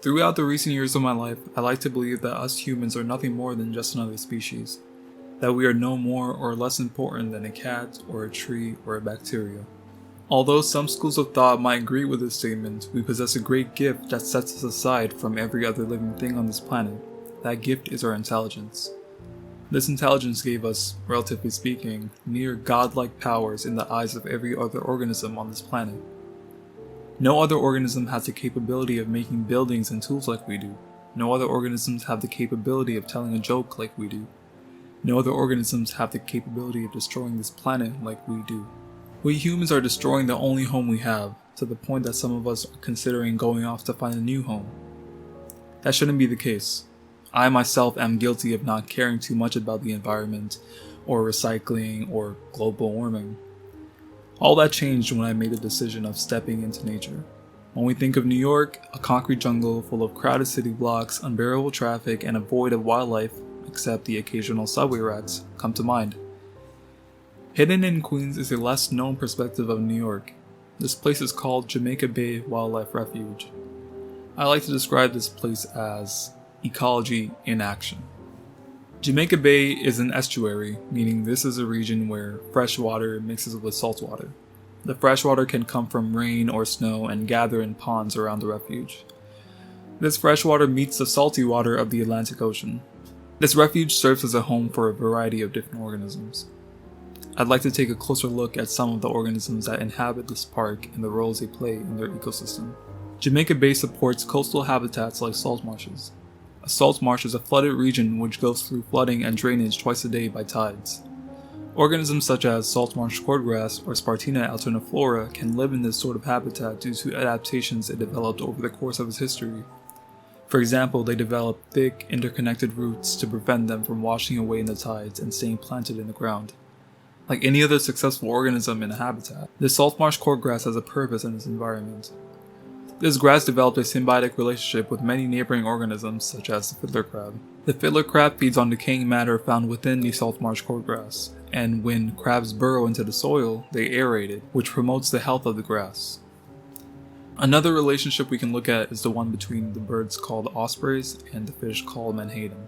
Throughout the recent years of my life, I like to believe that us humans are nothing more than just another species, that we are no more or less important than a cat or a tree or a bacteria. Although some schools of thought might agree with this statement, we possess a great gift that sets us aside from every other living thing on this planet. That gift is our intelligence. This intelligence gave us, relatively speaking, near godlike powers in the eyes of every other organism on this planet. No other organism has the capability of making buildings and tools like we do. No other organisms have the capability of telling a joke like we do. No other organisms have the capability of destroying this planet like we do. We humans are destroying the only home we have, to the point that some of us are considering going off to find a new home. That shouldn't be the case. I myself am guilty of not caring too much about the environment, or recycling, or global warming. All that changed when I made the decision of stepping into nature. When we think of New York, a concrete jungle full of crowded city blocks, unbearable traffic, and a void of wildlife, except the occasional subway rats, come to mind. Hidden in Queens is a less known perspective of New York. This place is called Jamaica Bay Wildlife Refuge. I like to describe this place as ecology in action. Jamaica Bay is an estuary, meaning this is a region where fresh water mixes with salt water. The fresh water can come from rain or snow and gather in ponds around the refuge. This fresh water meets the salty water of the Atlantic Ocean. This refuge serves as a home for a variety of different organisms. I'd like to take a closer look at some of the organisms that inhabit this park and the roles they play in their ecosystem. Jamaica Bay supports coastal habitats like salt marshes. A salt marsh is a flooded region which goes through flooding and drainage twice a day by tides. Organisms such as salt marsh cordgrass or Spartina alterniflora can live in this sort of habitat due to adaptations it developed over the course of its history. For example, they develop thick, interconnected roots to prevent them from washing away in the tides and staying planted in the ground. Like any other successful organism in a habitat, the salt marsh cordgrass has a purpose in its environment. This grass developed a symbiotic relationship with many neighboring organisms such as the fiddler crab. The fiddler crab feeds on decaying matter found within the salt marsh cordgrass, and when crabs burrow into the soil, they aerate it, which promotes the health of the grass. Another relationship we can look at is the one between the birds called ospreys and the fish called menhaden.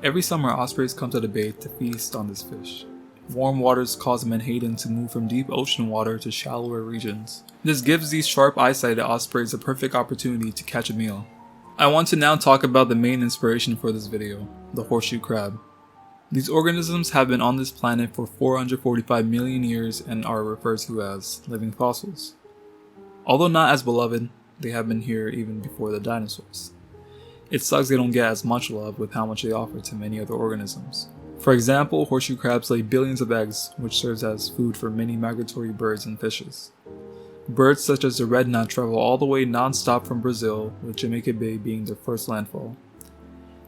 Every summer, ospreys come to the bay to feast on this fish. Warm waters cause menhaden to move from deep ocean water to shallower regions. This gives these sharp eyesighted ospreys a perfect opportunity to catch a meal. I want to now talk about the main inspiration for this video, the horseshoe crab. These organisms have been on this planet for 445 million years and are referred to as living fossils. Although not as beloved, they have been here even before the dinosaurs. It sucks they don't get as much love with how much they offer to many other organisms. For example, horseshoe crabs lay billions of eggs, which serves as food for many migratory birds and fishes. Birds such as the red knot travel all the way non-stop from Brazil, with Jamaica Bay being their first landfall.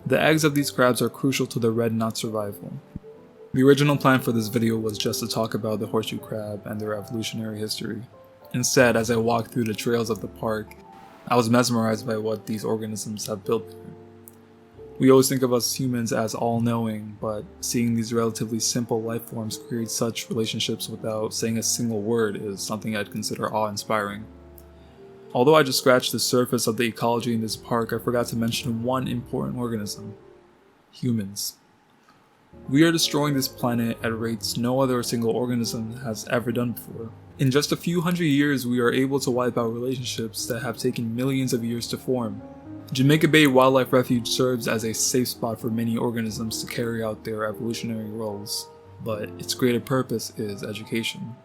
The eggs of these crabs are crucial to the red knot's survival. The original plan for this video was just to talk about the horseshoe crab and their evolutionary history. Instead, as I walked through the trails of the park, I was mesmerized by what these organisms have built there. We always think of us humans as all-knowing, but seeing these relatively simple life forms create such relationships without saying a single word is something I'd consider awe-inspiring. Although I just scratched the surface of the ecology in this park, I forgot to mention one important organism: humans. We are destroying this planet at rates no other single organism has ever done before. In just a few hundred years, we are able to wipe out relationships that have taken millions of years to form. Jamaica Bay Wildlife Refuge serves as a safe spot for many organisms to carry out their evolutionary roles, but its greater purpose is education.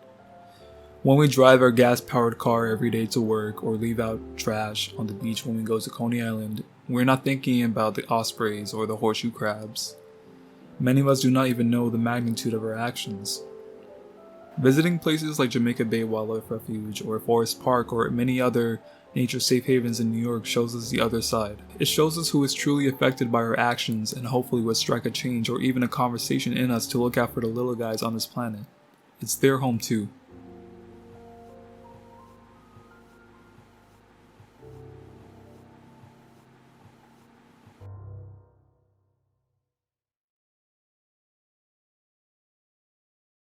When we drive our gas-powered car every day to work or leave out trash on the beach when we go to Coney Island, we're not thinking about the ospreys or the horseshoe crabs. Many of us do not even know the magnitude of our actions. Visiting places like Jamaica Bay Wildlife Refuge or Forest Park or many other nature safe havens in New York shows us the other side. It shows us who is truly affected by our actions and hopefully will strike a change or even a conversation in us to look out for the little guys on this planet. It's their home too.